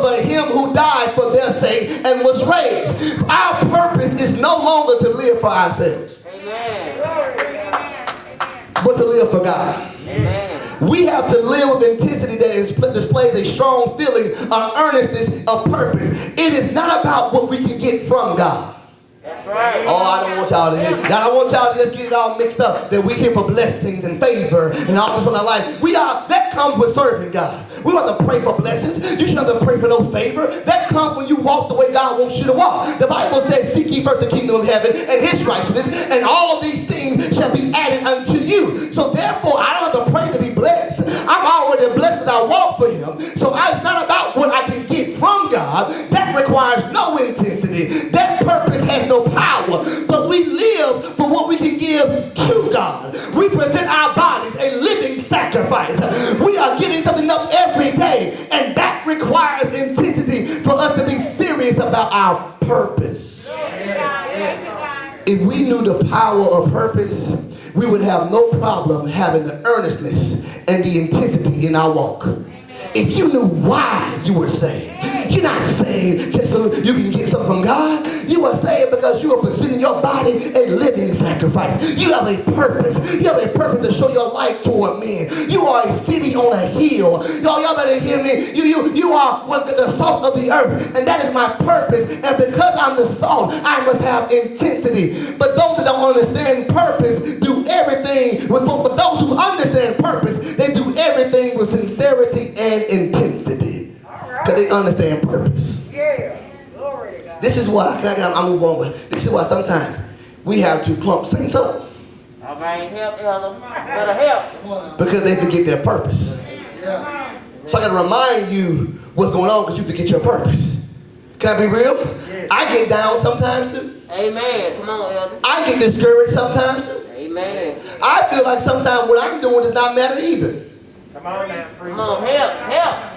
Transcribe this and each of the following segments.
but him who died for their sake and was raised. Our purpose is no longer to live for ourselves, but to live for God. We have to live with intensity that displays a strong feeling of earnestness of purpose. It is not about what we can get from God. That's right. Oh, I don't want y'all to hear. I don't want y'all to just get it all mixed up. That we here for blessings and favor and all this in our life. That comes with serving God. We don't have to pray for blessings. You shouldn't have to pray for no favor. That comes when you walk the way God wants you to walk. The Bible says, seek ye first the kingdom of heaven and his righteousness, and all these things shall be added unto you. So therefore, I don't have to pray to be blessed. I'm already blessed as I walk for him. So it's not about what I can get from God. That requires no intensity. That purpose has no power. But we live for what we can give to God. We present our bodies a living sacrifice. We are giving something up every day. And that requires intensity for us to be serious about our purpose. If we knew the power of purpose, we would have no problem having the earnestness and the intensity in our walk. If you knew why you were saved, you're not saved just so you can get something from God. You are saved because you are presenting your body a living sacrifice. You have a purpose. You have a purpose to show your light toward men. You are a city on a hill. Y'all better hear me. You are the salt of the earth, and that is my purpose. And because I'm the salt, I must have intensity. But those that don't understand purpose do everything with. But those who understand purpose, they do everything with sincerity and intensity. Because they understand purpose. Yeah. Glory to God. This is why, I'll move on, but this is why sometimes we have to plump saints up. All right, help, Elder. Better help. Because they forget their purpose. Yeah. So I got to remind you what's going on because you forget your purpose. Can I be real? I get down sometimes too. Amen. Come on, Elder. I get discouraged sometimes too. Amen. I feel like sometimes what I'm doing does not matter either. Come on, man. Come on, help.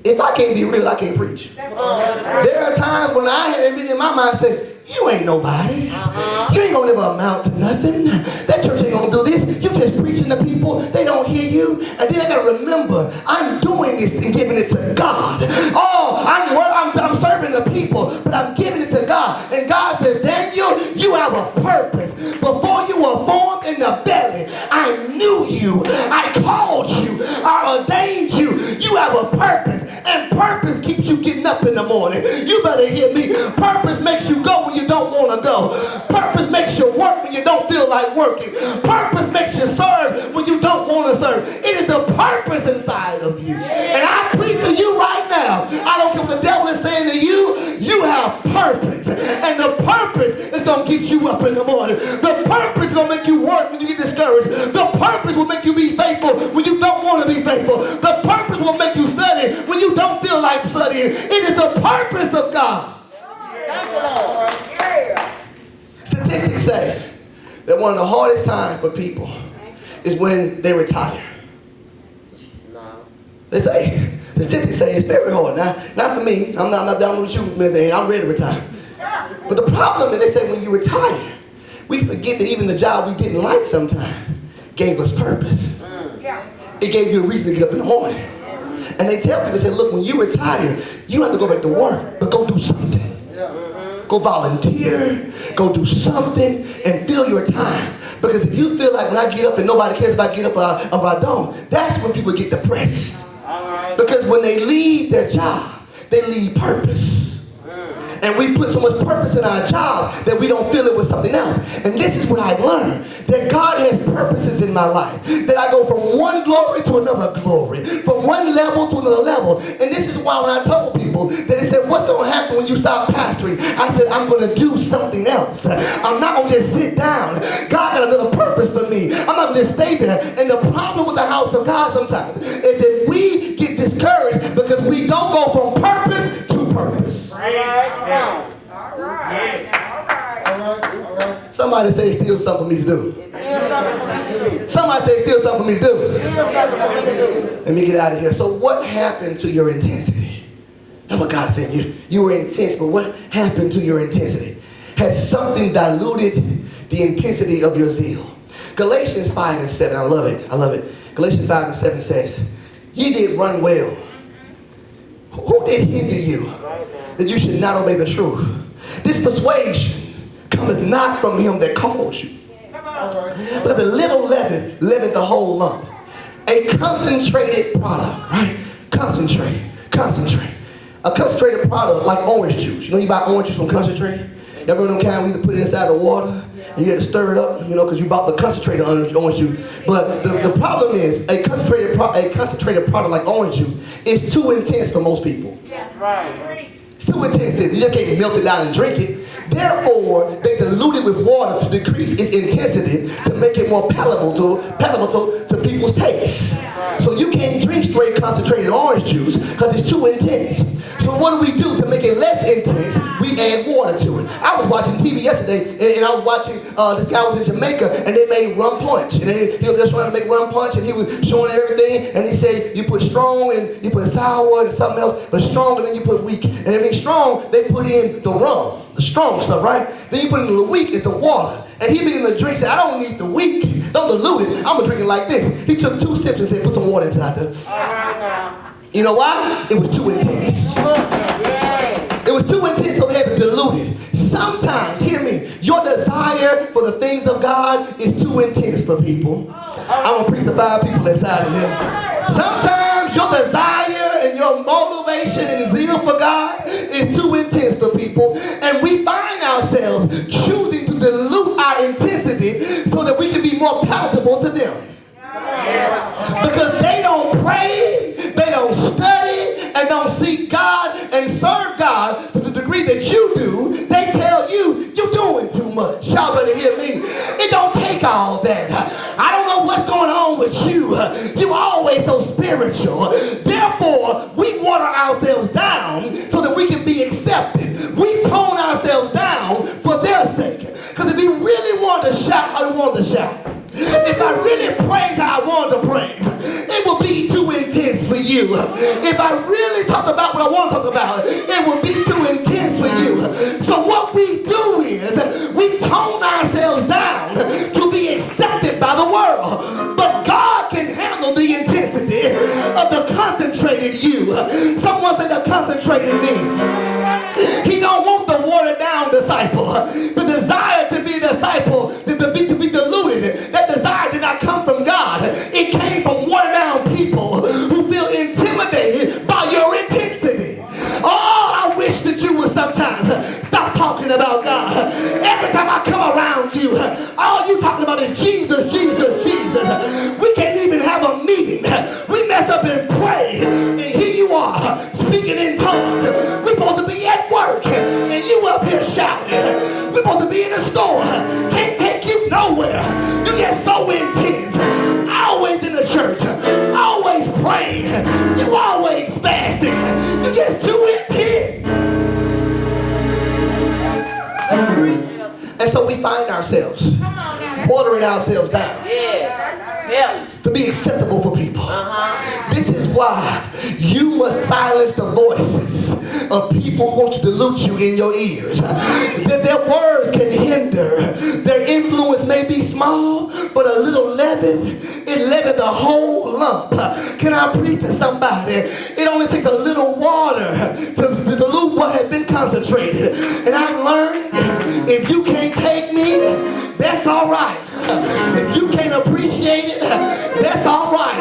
If I can't be real, I can't preach. Come on, Elder. There are times when I have been in my mind say, you ain't nobody. You ain't gonna never amount to nothing. That church ain't gonna do this. You just preaching to people. They don't hear you. And then I gotta remember, I'm doing this and giving it to God. Oh, I'm serving the people, but I'm giving it to God. And God says, Daniel, you have a purpose. Before you were formed in the belly, I knew you. I called you. I ordained you. You have a purpose. And purpose keeps you getting up in the morning. You better hear me. Purpose makes you go when you don't want to go. Purpose makes you work when you don't feel like working. Purpose makes you serve when you don't want to serve. It is the purpose inside of you. And I preach to you right now. I don't care what the devil is saying to you. You have purpose. And the purpose is going to get you up in the morning. The purpose is going to make you work when you get discouraged. The purpose will make you be faithful when you don't want to be faithful. The purpose will make you study when you don't feel like studying. It is the purpose of God. Thank you, Lord. Statistics say that one of the hardest times for people is when they retire. No. They say, statistics say it's very hard. Not for me. I'm not down with you, Mr. I'm ready to retire. But the problem is they say when you retire, we forget that even the job we didn't like sometimes gave us purpose. It gave you a reason to get up in the morning. And they tell people, say, look, when you retire, you don't have to go back to work, but go do something. Go volunteer, go do something, and fill your time. Because if you feel like when I get up and nobody cares if I get up or if I don't, that's when people get depressed. Because when they leave their job, they leave purpose. And we put so much purpose in our job that we don't fill it with something else. And this is what I've learned. That God has purposes in my life. That I go from one glory to another glory. From one level to another level. And this is why when I told people that they said, what's going to happen when you stop pastoring? I said, I'm going to do something else. I'm not going to just sit down. God got another purpose for me. I'm not going to stay there. And the problem with the house of God sometimes is that we get discouraged because we don't go from purpose to purpose. All right. Somebody say it's still something for me to do. Somebody say it's still something for me to do. Let me get out of here. So what happened to your intensity? That's what God said. You were intense, but what happened to your intensity? Has something diluted the intensity of your zeal? Galatians 5 and 7, I love it. Galatians 5 and 7 says, ye did run well. Who did hinder you that you should not obey the truth? This persuasion cometh not from him that called you. But the little leaven leaveneth the whole lump. A concentrated product, right? Concentrate. A concentrated product like orange juice. You know you buy orange juice from concentrate? You ever know them kind we either put it inside the water and you had to stir it up, you know, because you bought the concentrated orange juice. But the problem is a concentrated product like orange juice is too intense for most people. Right. It's too intense. You just can't melt it down and drink it. Therefore, they dilute it with water to decrease its intensity to make it more palatable to people's tastes. So you can't drink straight concentrated orange juice because it's too intense. So what do we do to make it less intense? We add water to it. I was watching TV yesterday, and I was watching, this guy was in Jamaica, and they made rum punch. And he was just trying to make rum punch, and he was showing everything, and he said, you put strong, and you put sour, and something else, but strong, and then you put weak. And if it's strong, they put in the rum, the strong stuff, right? Then you put in the weak, is the water. And he began to drink, said, I don't need the weak, don't dilute it, I'm going to drink it like this. He took 2 sips and said, put some water inside there. All right now. You know why? It was too intense. It was too intense, so they had to dilute it. Sometimes, hear me, your desire for the things of God is too intense for people. I'm going to preach to 5 people inside of here. Sometimes your desire and your motivation and zeal for God is too intense for people. And we find ourselves choosing to dilute our intensity so that we can be more palatable to them. Because they don't pray, they don't study, and don't seek God and serve God to the degree that you do. They tell you, you're doing too much. Y'all better hear me. It don't take all that. I don't know what's going on with you. You always so spiritual. Therefore, we water ourselves down so that we can be accepted. We tone ourselves down for their sake. Because if we really want to shout how we want to shout, if I really praise how I want to praise, it will be too intense for you. If I really talk about what I want to talk about, it will be too intense for you. So what we do is we tone ourselves down to be accepted by the world. But God can handle the intensity of the concentrated you. Someone said the concentrated me. He don't want the watered down disciple. The desire to be a disciple, to be diluted, that desire did not come from God. It came from watered down people who feel intimidated by your intensity. Oh, I wish that you would sometimes stop talking about God. Every time I come around you, all you talking about is Jesus, Jesus, Jesus. We can't even have a meeting. We mess up and pray, and here you are speaking in tongues. We're supposed to be at work, and you up here shouting. We're supposed to be in the store. Can't take you nowhere. You get so intense. Always in the church. Always praying. You always fasting. You get too intense. And so we find ourselves watering ourselves down. To be acceptable for people. This is why you must silence the voices of people who want to dilute you in your ears. Their words can hinder. Their influence may be small, but a little leaven, it leavens the whole lump. Can I preach to somebody? It only takes a little water to dilute what has been concentrated. And I've learned if you can't take me, that's all right. If you can't appreciate it, that's all right.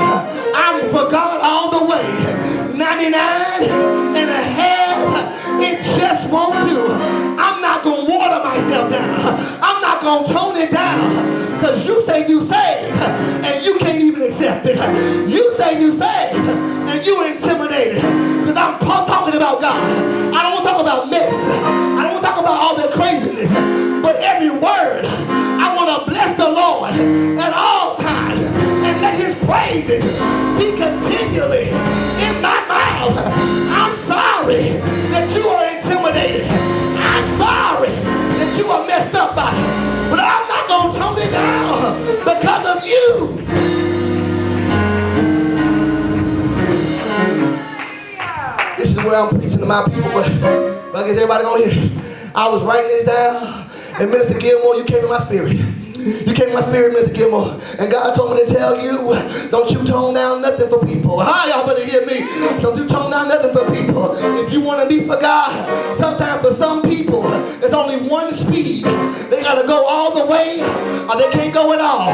I'm for God all the way. 99 and a half, it just won't do. I'm not going to water myself down. I'm not going to tone it down. Because you say you saved, and you can't even accept it. You say you saved, and you intimidated. Because I'm talking about God. I don't want to talk about mess. I don't want to talk about all that craziness. But every word, I want to bless the Lord at all times and let his praises be continually in my mouth. I'm sorry that you are intimidated. I'm sorry that you are messed up by it. But I'm not going to tone it down because of you. This is where I'm preaching to my people, but I guess everybody gonna hear. I was writing this down, and Minister Gilmore, you came in my spirit. You came in my spirit, Mr. Gilmore, and God told me to tell you, don't you tone down nothing for people. Hi, y'all better hear me. Don't you tone down nothing for people. If you want to be for God, sometimes for some people, there's only one speed. They got to go all the way, or they can't go at all.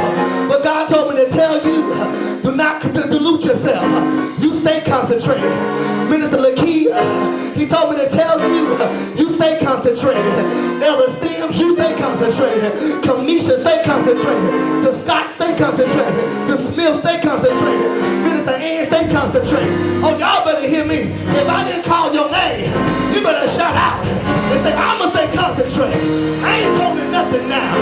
But God told me to tell you, do not dilute yourself. You stay concentrated. Minister Lakia, he told me to tell you, you stay concentrated. Elder Stims, you stay concentrated. Kamisha, stay concentrated. The Scott, stay concentrated. The Smith, stay concentrated. Minister Ann, stay concentrated. Oh, y'all better hear me. If I didn't call your name, you better shout out and say, I'm going to stay concentrated. I ain't toning nothing now.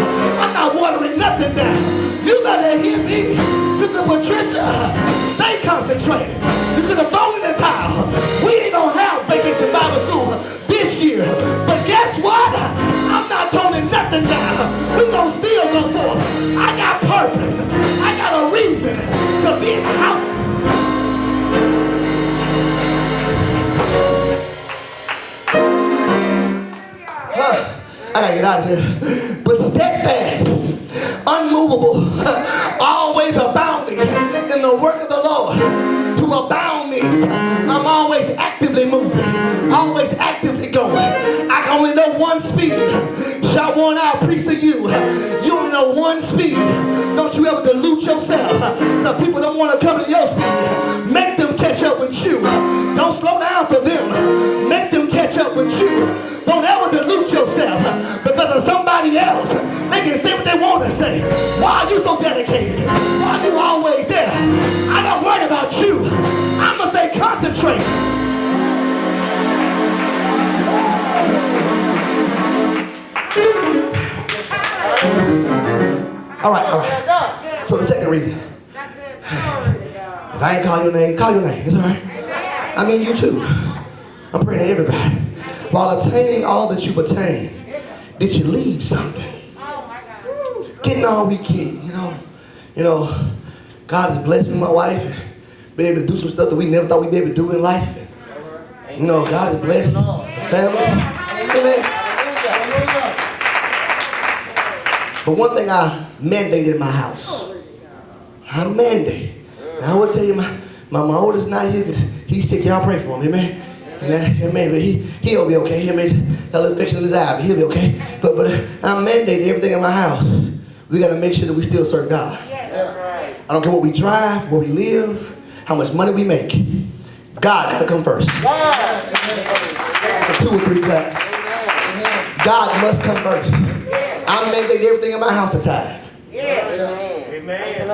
I'm not watering nothing down. You better hear me. Sister Patricia, stay concentrated. You could have thrown in the towel. We ain't going to have Vacation Bible School this year. But guess what? I'm not toning nothing down. We're going to still go forth. I got purpose. I got a reason to be in the house. I gotta get out of here. But steadfast, unmovable, always abounding in the work of the Lord. To abound me, I'm always actively moving, always actively going. I can only know one speed. Shall one hour preach to you. You only know one speed. Don't you ever dilute yourself. The people don't want to come to your speed. Make them catch up with you. Don't slow down for them. Make them catch up with you. Don't ever dilute yourself because of somebody else. They can say what they want to say. Why are you so dedicated? Why are you always there? I don't worry about you. I'm going to stay concentrated. All right. So the second reason. If I ain't call your name, call your name. It's all right. I mean you too. I'm praying to everybody. While attaining all that you've attained, did you leave something? Getting all we can, you know, God has blessed me and my wife and been able to do some stuff that we never thought we'd be able to do in life. And, you know, God has blessed the family. Amen. But one thing I mandated in my house. I mandate. Now I will tell you, my oldest not here because he's sick. Y'all pray for him, amen. Amen. But he'll be okay. He made a little infection in his eye, but he'll be okay. But I mandate everything in my house. We got to make sure that we still serve God. I don't care what we drive, where we live, how much money we make. God got to come first. So 2 or 3 claps. God must come first. I mandate everything in my house to tithe. Amen.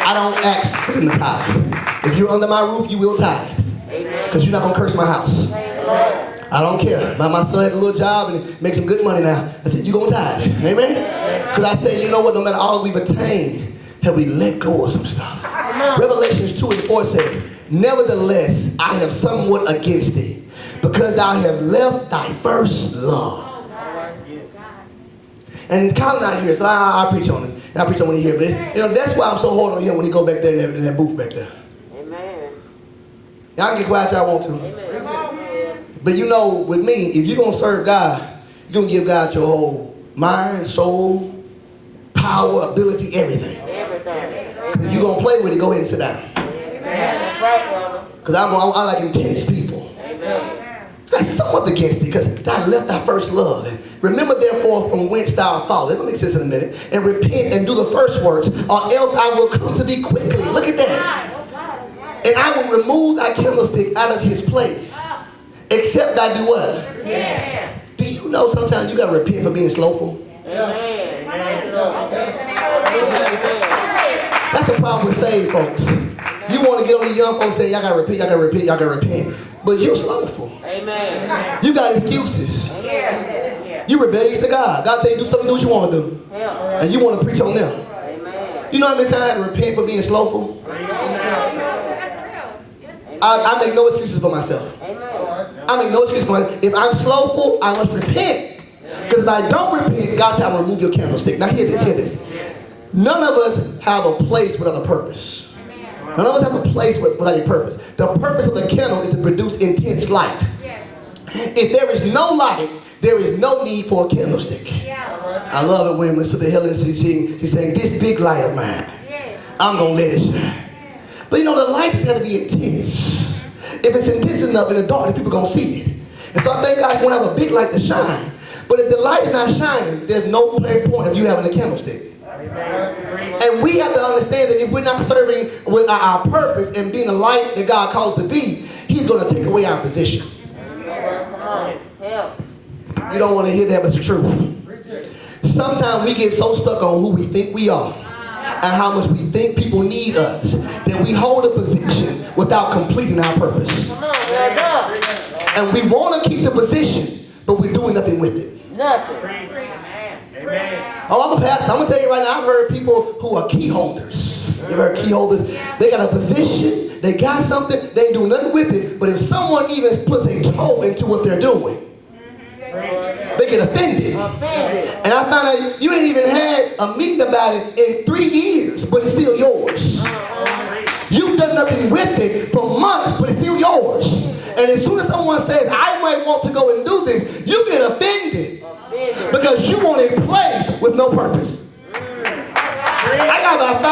I don't ask for them to tithe. If you're under my roof, you will tithe. Because you're not going to curse my house. I don't care. My son has a little job and he makes some good money now. I said, you're going to tithe. Amen? Because I said, you know what? No matter all we've attained, have we let go of some stuff. Revelations 2:4 says, nevertheless, I have somewhat against thee, because thou have left thy first love. And Colin out here, so I preach on it. And I preach on when he here. But that's why I'm so hard on him when he go back there in that booth back there. Amen. Y'all can get quiet if y'all want to. Amen. But with me, if you're going to serve God, you're going to give God your whole mind, soul, power, ability, everything. Because if you're going to play with it, go ahead and sit down. That's right, brother. Because I like intense people. Amen. That's somewhat against it because thou left thy first love. And remember therefore from whence thou art fallen. That'll make sense in a minute. And repent and do the first works, or else I will come to thee quickly. Look at that. And I will remove thy candlestick out of his place. Except I do what? Yeah. Do you know sometimes you got to repent for being slowful? Yeah. That's the problem with saved folks. You want to get on these young folks and say, y'all got to repent, y'all got to repent, y'all got to repent. But you're slowful. Amen. You got excuses. Yeah. You rebellious to God. God tell you do something, do what you want to do. Yeah. And you want to preach on them. Amen. You know how many times I had to repent for being slowful? I make no excuses for myself. Amen. I make no excuses for myself. If I'm slowful, I must repent. Because if I don't repent, God said I will remove your candlestick. Now hear this. None of us have a place without a purpose. None of us have a place without a purpose. The purpose of the candle is to produce intense light. If there is no light, there is no need for a candlestick. I love it when Sister Helen, she's saying, this big light of mine, I'm going to let it shine. But you know, the light has got to be intense. If it's intense enough in the darkness, people are going to see it. And so I think God want to have a big light to shine. But if the light is not shining, there's no point of you having a candlestick. And we have to understand that if we're not serving with our purpose and being the light that God calls to be, He's going to take away our position. You don't want to hear that, but it's the truth. Sometimes we get so stuck on who we think we are and how much we think people need us that we hold a position without completing our purpose. And we want to keep the position, but we're doing nothing with it. Nothing. Oh, I'm a pastor. I'm going to tell you right now, I've heard people who are key holders. You've heard key holders? They got a position, they got something, they ain't doing nothing with it, but if someone even puts a toe into what they're doing, they get offended. And I found out you ain't even had a meeting about it in 3 years, but it's still yours. You've done nothing with it for months, but it's still yours. And as soon as someone says, I might want to go and do this, you get offended because you want a place with no purpose. I got about 5